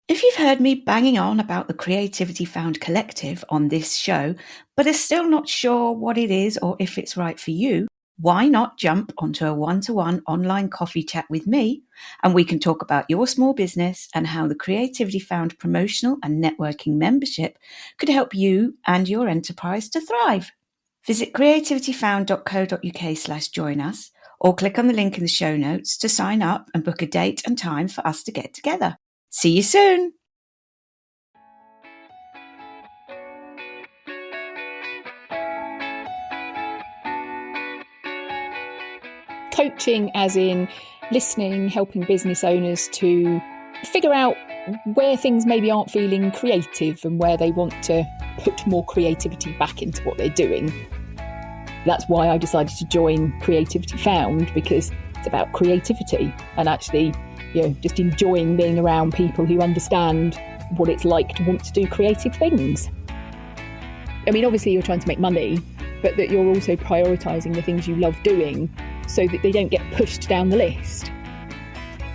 If you've heard me banging on about the Creativity Found Collective on this show, but are still not sure what it is or if it's right for you, why not jump onto a one-to-one online coffee chat with me, and we can talk about your small business and how the Creativity Found promotional and networking membership could help you and your enterprise to thrive. Visit creativityfound.co.uk/join us, or click on the link in the show notes to sign up and book a date and time for us to get together. See you soon. Coaching as in listening, helping business owners to figure out where things maybe aren't feeling creative and where they want to put more creativity back into what they're doing. That's why I decided to join Creativity Found, because it's about creativity and actually, just enjoying being around people who understand what it's like to want to do creative things. I mean, obviously you're trying to make money, but that you're also prioritising the things you love doing so that they don't get pushed down the list.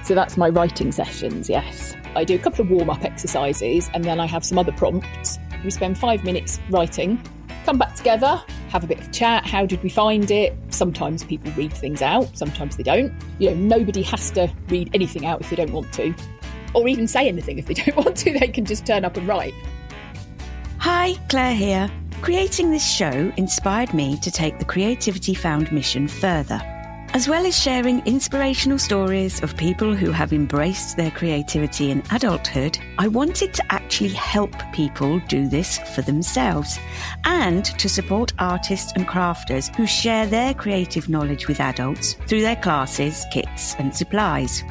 So that's my writing sessions, yes. I do a couple of warm-up exercises and then I have some other prompts. We spend 5 minutes writing, come back together, have a bit of chat. How did we find it? Sometimes people read things out, sometimes they don't. Nobody has to read anything out if they don't want to, or even say anything if they don't want to. They can just turn up and write. Hi, Claire here. Creating this show inspired me to take the Creativity Found mission further. As well as sharing inspirational stories of people who have embraced their creativity in adulthood, I wanted to actually help people do this for themselves, and to support artists and crafters who share their creative knowledge with adults through their classes, kits and supplies.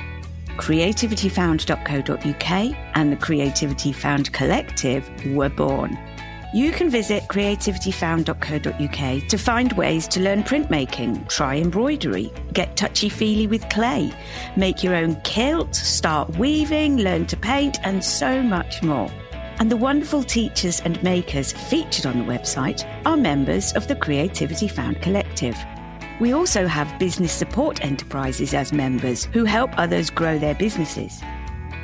Creativityfound.co.uk and the Creativity Found Collective were born. You can visit creativityfound.co.uk to find ways to learn printmaking, try embroidery, get touchy-feely with clay, make your own kilt, start weaving, learn to paint, and so much more. And the wonderful teachers and makers featured on the website are members of the Creativity Found Collective. We also have business support enterprises as members who help others grow their businesses.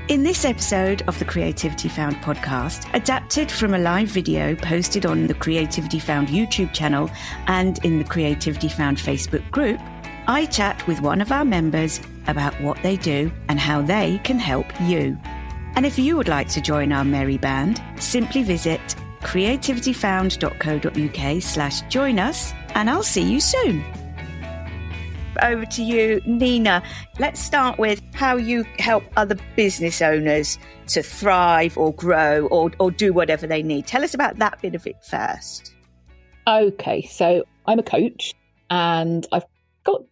In this episode of the Creativity Found podcast, adapted from a live video posted on the Creativity Found YouTube channel and in the Creativity Found Facebook group, I chat with one of our members about what they do and how they can help you. And if you would like to join our merry band, simply visit creativityfound.co.uk/join us, and I'll see you soon. Over to you, Nina. Let's start with how you help other business owners to thrive or grow or do whatever they need. Tell us about that bit of it first. Okay, so I'm a coach and I've got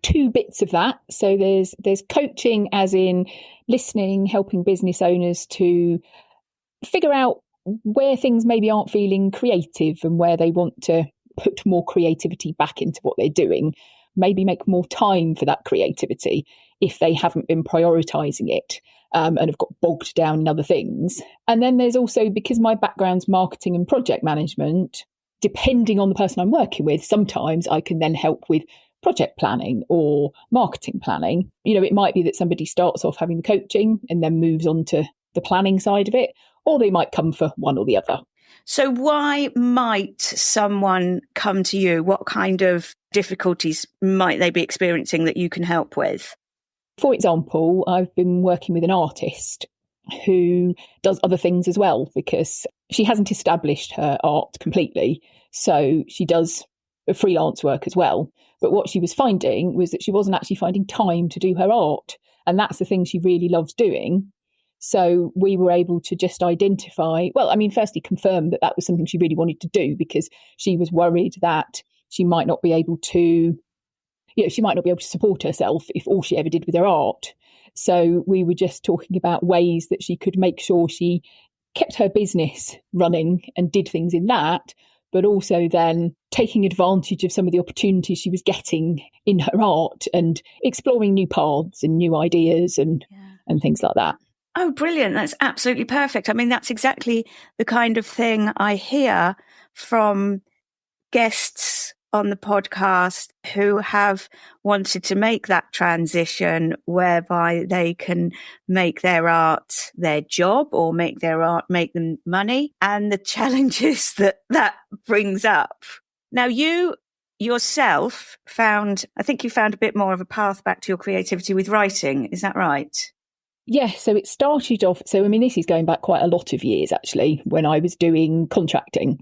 two bits of that. So there's coaching as in listening, helping business owners to figure out where things maybe aren't feeling creative and where they want to put more creativity back into what they're doing. Maybe make more time for that creativity if they haven't been prioritising it and have got bogged down in other things. And then there's also, because my background's marketing and project management, depending on the person I'm working with, sometimes I can then help with project planning or marketing planning. It might be that somebody starts off having the coaching and then moves on to the planning side of it, or they might come for one or the other. So why might someone come to you? What kind of difficulties might they be experiencing that you can help with? For example, I've been working with an artist who does other things as well, because she hasn't established her art completely. So she does freelance work as well. But what she was finding was that she wasn't actually finding time to do her art. And that's the thing she really loves doing. So we were able to just identify, firstly confirm that that was something she really wanted to do, because she was worried that she might not be able to support herself if all she ever did with her art. So we were just talking about ways that she could make sure she kept her business running and did things in that, but also then taking advantage of some of the opportunities she was getting in her art and exploring new paths and new ideas and things like that. Oh, brilliant. That's absolutely perfect. I mean, that's exactly the kind of thing I hear from guests on the podcast who have wanted to make that transition whereby they can make their art their job or make their art make them money, and the challenges that brings up. Now, you yourself I think you found a bit more of a path back to your creativity with writing. Is that right? Yeah, so it started off, this is going back quite a lot of years actually, when I was doing contracting.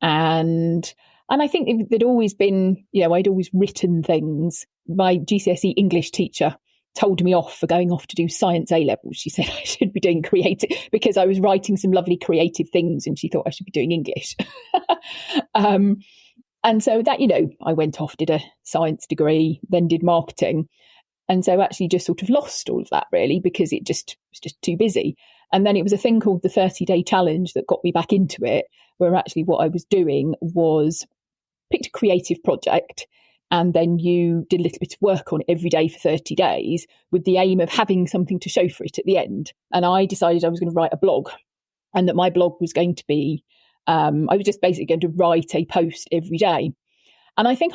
And I think there'd always been, I'd always written things. My GCSE English teacher told me off for going off to do science A-levels. She said I should be doing creative because I was writing some lovely creative things and she thought I should be doing English. And so that, I went off, did a science degree, then did marketing. And so actually just sort of lost all of that really because it was just too busy. And then it was a thing called the 30-day challenge that got me back into it, where actually what I was doing was picked a creative project and then you did a little bit of work on it every day for 30 days with the aim of having something to show for it at the end. And I decided I was going to write a blog and that my blog was going to be, I was just basically going to write a post every day. And I think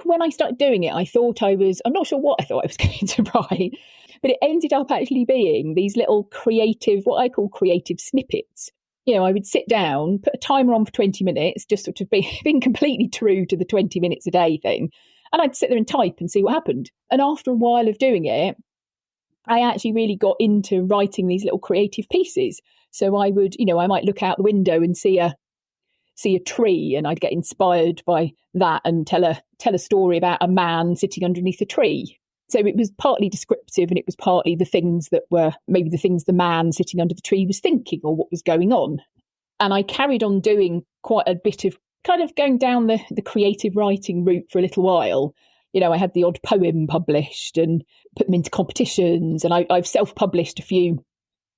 when I started doing it, I'm not sure what I thought I was going to write, but it ended up actually being these little creative, what I call creative snippets. I would sit down, put a timer on for 20 minutes, just sort of being completely true to the 20 minutes a day thing. And I'd sit there and type and see what happened. And after a while of doing it, I actually really got into writing these little creative pieces. So I would, I might look out the window and see a tree and I'd get inspired by that and tell a story about a man sitting underneath a tree. So it was partly descriptive and it was partly the things that were maybe the things the man sitting under the tree was thinking or what was going on. And I carried on doing quite a bit of kind of going down the creative writing route for a little while. I had the odd poem published and put them into competitions, and I've self-published a few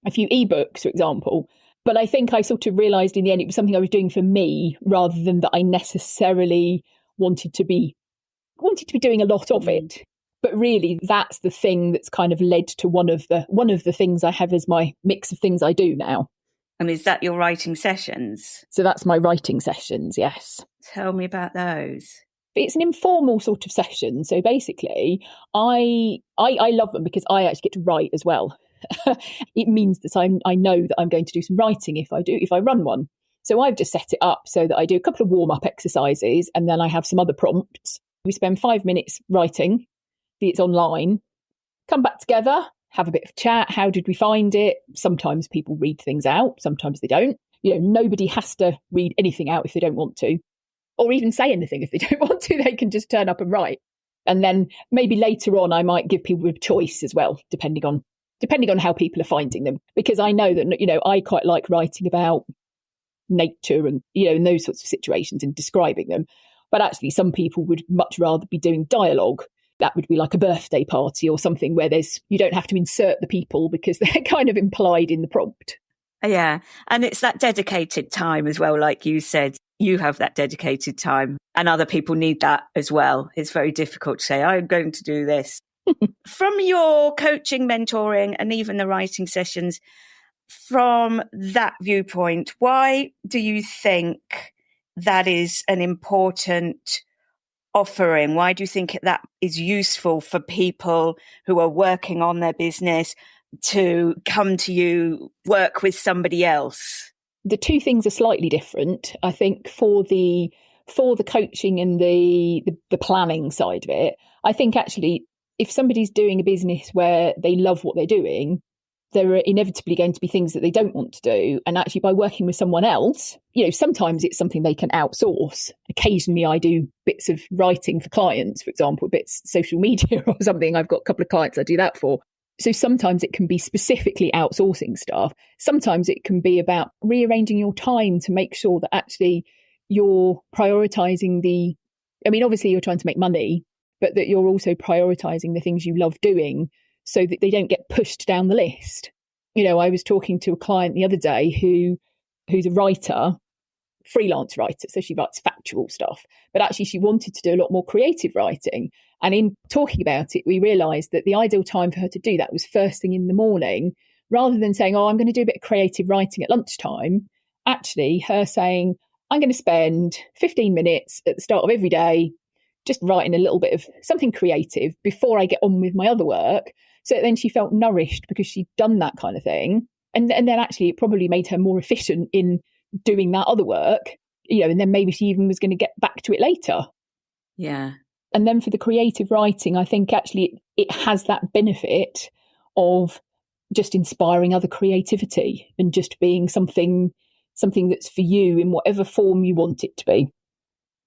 ebooks, for example. But I think I sort of realised in the end it was something I was doing for me rather than that I necessarily wanted to be doing a lot of it. But really, that's the thing that's kind of led to one of the things I have as my mix of things I do now. And is that your writing sessions? So that's my writing sessions, yes. Tell me about those. It's an informal sort of session. So basically, I love them because I actually get to write as well. It means that I know that I'm going to do some writing if I run one. So I've just set it up so that I do a couple of warm-up exercises and then I have some other prompts. We spend 5 minutes writing. It's online. Come back together, have a bit of chat. How did we find it? Sometimes people read things out, sometimes they don't. Nobody has to read anything out if they don't want to, or even say anything if they don't want to. They can just turn up and write. And then maybe later on, I might give people a choice as well, depending on how people are finding them. Because I know that, I quite like writing about nature and, in those sorts of situations and describing them. But actually, some people would much rather be doing dialogue. That would be like a birthday party or something where you don't have to insert the people because they're kind of implied in the prompt. Yeah. And it's that dedicated time as well. Like you said, you have that dedicated time and other people need that as well. It's very difficult to say, I'm going to do this. From your coaching, mentoring, and even the writing sessions, from that viewpoint, why do you think that is an important offering? Why do you think that is useful for people who are working on their business to come to you, work with somebody else? The two things are slightly different. I think for the coaching and the planning side of it, I think actually if somebody's doing a business where they love what they're doing, there are inevitably going to be things that they don't want to do. And actually by working with someone else, sometimes it's something they can outsource. Occasionally I do bits of writing for clients, for example, bits social media or something. I've got a couple of clients I do that for. So sometimes it can be specifically outsourcing stuff. Sometimes it can be about rearranging your time to make sure that actually you're prioritizing obviously you're trying to make money, but that you're also prioritizing the things you love doing so that they don't get pushed down the list. I was talking to a client the other day who's a writer, freelance writer, so she writes factual stuff, but actually she wanted to do a lot more creative writing. And in talking about it, we realised that the ideal time for her to do that was first thing in the morning, rather than saying, I'm going to do a bit of creative writing at lunchtime. Actually, her saying, I'm going to spend 15 minutes at the start of every day just writing a little bit of something creative before I get on with my other work. So then she felt nourished because she'd done that kind of thing. And then actually it probably made her more efficient in doing that other work, and then maybe she even was going to get back to it later. Yeah. And then for the creative writing, I think actually it has that benefit of just inspiring other creativity and just being something that's for you in whatever form you want it to be.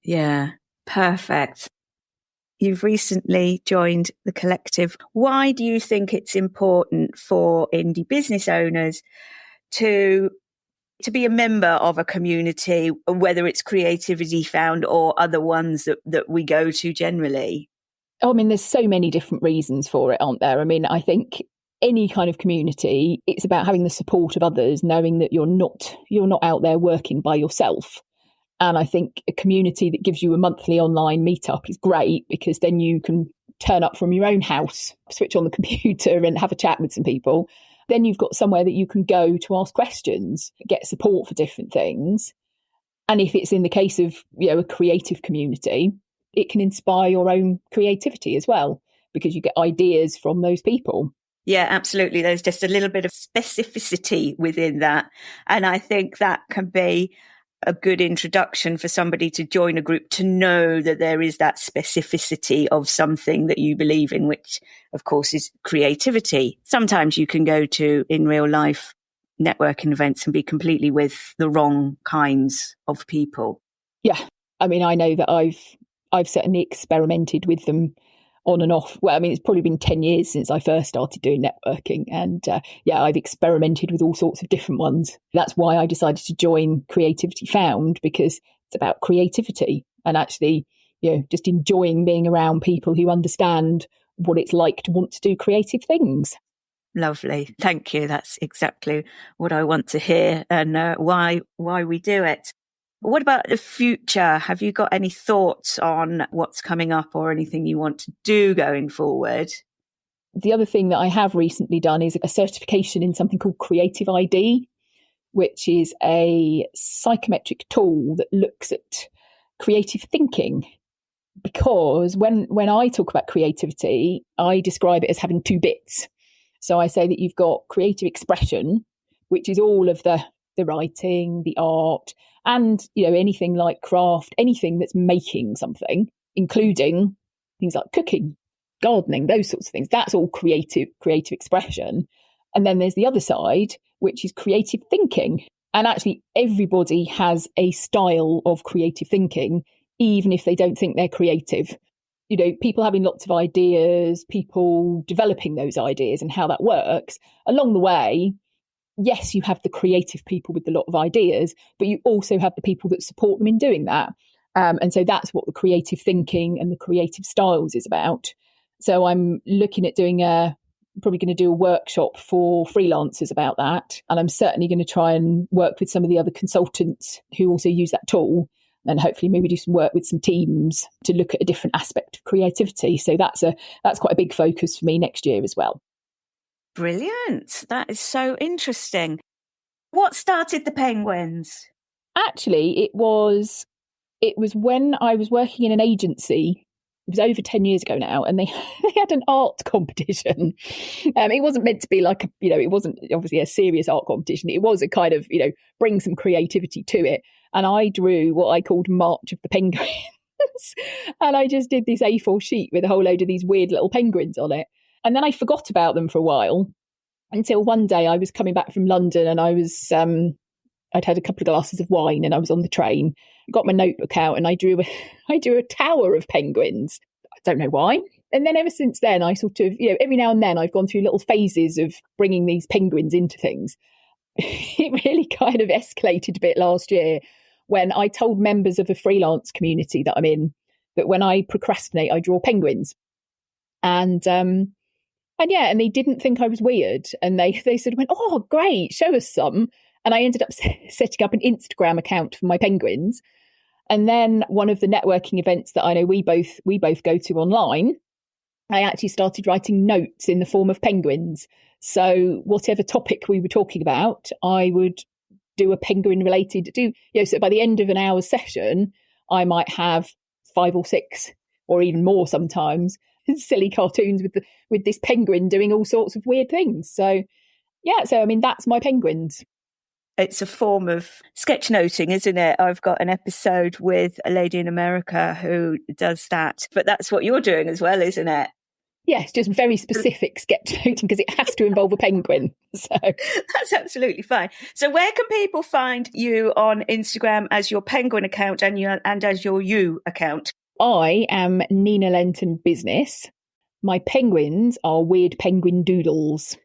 Yeah, perfect. You've recently joined the collective. Why do you think it's important for indie business owners to be a member of a community, whether it's Creativity Found or other ones that we go to generally? I mean, there's so many different reasons for it, aren't there? I mean, I think any kind of community, it's about having the support of others, knowing that you're not out there working by yourself. And I think a community that gives you a monthly online meetup is great, because then you can turn up from your own house, switch on the computer and have a chat with some people. Then you've got somewhere that you can go to ask questions, get support for different things. And if it's in the case of, a creative community, it can inspire your own creativity as well, because you get ideas from those people. Yeah, absolutely. There's just a little bit of specificity within that. And I think that can be a good introduction for somebody to join a group, to know that there is that specificity of something that you believe in, which of course is creativity. Sometimes you can go to, in real life, networking events and be completely with the wrong kinds of people. Yeah. I mean, I know that I've certainly experimented with them on and off. Well, I mean, it's probably been 10 years since I first started doing networking. And I've experimented with all sorts of different ones. That's why I decided to join Creativity Found, because it's about creativity and actually, just enjoying being around people who understand what it's like to want to do creative things. Lovely. Thank you. That's exactly what I want to hear, and why we do it. What about the future? Have you got any thoughts on what's coming up or anything you want to do going forward? The other thing that I have recently done is a certification in something called Creative ID, which is a psychometric tool that looks at creative thinking. Because when I talk about creativity, I describe it as having two bits. So I say that you've got creative expression, which is all of the writing, the art, and anything like craft, anything that's making something, including things like cooking, gardening, those sorts of things. That's all creative expression. And then there's the other side, which is creative thinking. And actually everybody has a style of creative thinking, even if they don't think they're creative. People having lots of ideas, people developing those ideas and how that works. Along the way, yes, you have the creative people with a lot of ideas, but you also have the people that support them in doing that. And so that's what the creative thinking and the creative styles is about. So I'm looking at probably going to do a workshop for freelancers about that. And I'm certainly going to try and work with some of the other consultants who also use that tool, and hopefully maybe do some work with some teams to look at a different aspect of creativity. So that's quite a big focus for me next year as well. Brilliant. That is so interesting. What started the Penguins? Actually, it was when I was working in an agency. It was over 10 years ago now, and they had an art competition. It wasn't meant to be like, it wasn't obviously a serious art competition. It was a kind of, bring some creativity to it. And I drew what I called March of the Penguins. And I just did this A4 sheet with a whole load of these weird little penguins on it. And then I forgot about them for a while, until one day I was coming back from London, and I'd had a couple of glasses of wine, and I was on the train, got my notebook out, and I drew a tower of penguins. I don't know why. And then ever since then, I sort of, every now and then I've gone through little phases of bringing these penguins into things. It really kind of escalated a bit last year when I told members of a freelance community that I'm in that when I procrastinate, I draw penguins. And they didn't think I was weird. And they sort of went, "Oh, great, show us some." And I ended up setting up an Instagram account for my penguins. And then one of the networking events that I know we both go to online, I actually started writing notes in the form of penguins. So whatever topic we were talking about, I would do a penguin related, so by the end of an hour's session, I might have 5 or 6 or even more sometimes silly cartoons with this penguin doing all sorts of weird things. So I mean, that's my penguins. It's a form of sketchnoting, isn't it? I've got an episode with a lady in America who does that, but that's what you're doing as well, isn't it? Yes, just very specific sketchnoting because it has to involve a penguin. So that's absolutely fine. So where can people find you on Instagram as your penguin account and as your you account? I am Nina Lenton Business. My penguins are Weird Penguin Doodles.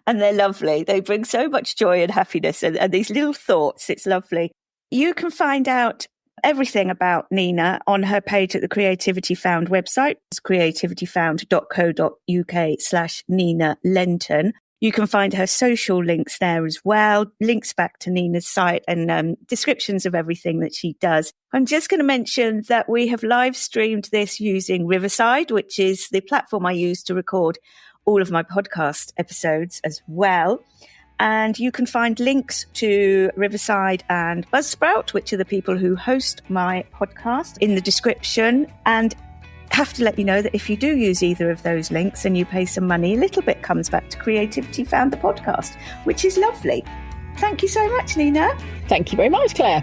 And they're lovely. They bring so much joy and happiness and these little thoughts. It's lovely. You can find out everything about Nina on her page at the Creativity Found website. It's creativityfound.co.uk/Nina Lenton. You can find her social links there as well, links back to Nina's site and descriptions of everything that she does. I'm just going to mention that we have live streamed this using Riverside, which is the platform I use to record all of my podcast episodes as well. And you can find links to Riverside and Buzzsprout, which are the people who host my podcast, in the description. And have to let you know that if you do use either of those links and you pay some money, a little bit comes back to Creativity Found the podcast, which is lovely. Thank you so much, Nina. Thank you very much, Claire.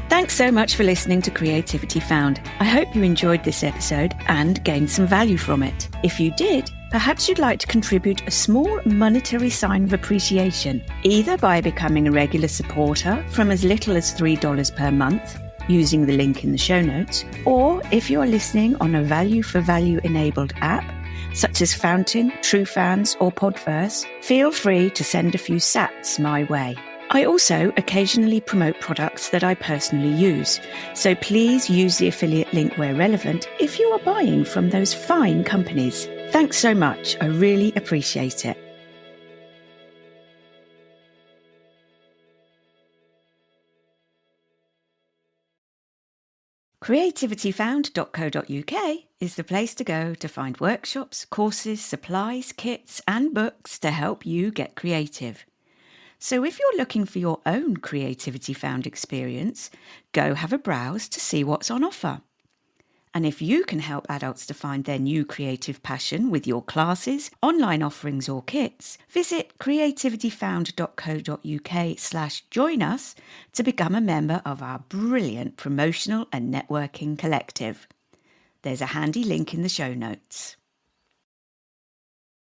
Thanks so much for listening to Creativity Found. I hope you enjoyed this episode and gained some value from it. If you did, perhaps you'd like to contribute a small monetary sign of appreciation, either by becoming a regular supporter from as little as $3 per month, using the link in the show notes, or if you're listening on a value for value enabled app, such as Fountain, TrueFans or Podverse, feel free to send a few sats my way. I also occasionally promote products that I personally use, so please use the affiliate link where relevant if you are buying from those fine companies. Thanks so much, I really appreciate it. Creativityfound.co.uk is the place to go to find workshops, courses, supplies, kits and books to help you get creative. So if you're looking for your own Creativity Found experience, go have a browse to see what's on offer. And if you can help adults to find their new creative passion with your classes, online offerings or kits, visit creativityfound.co.uk/join us to become a member of our brilliant promotional and networking collective. There's a handy link in the show notes.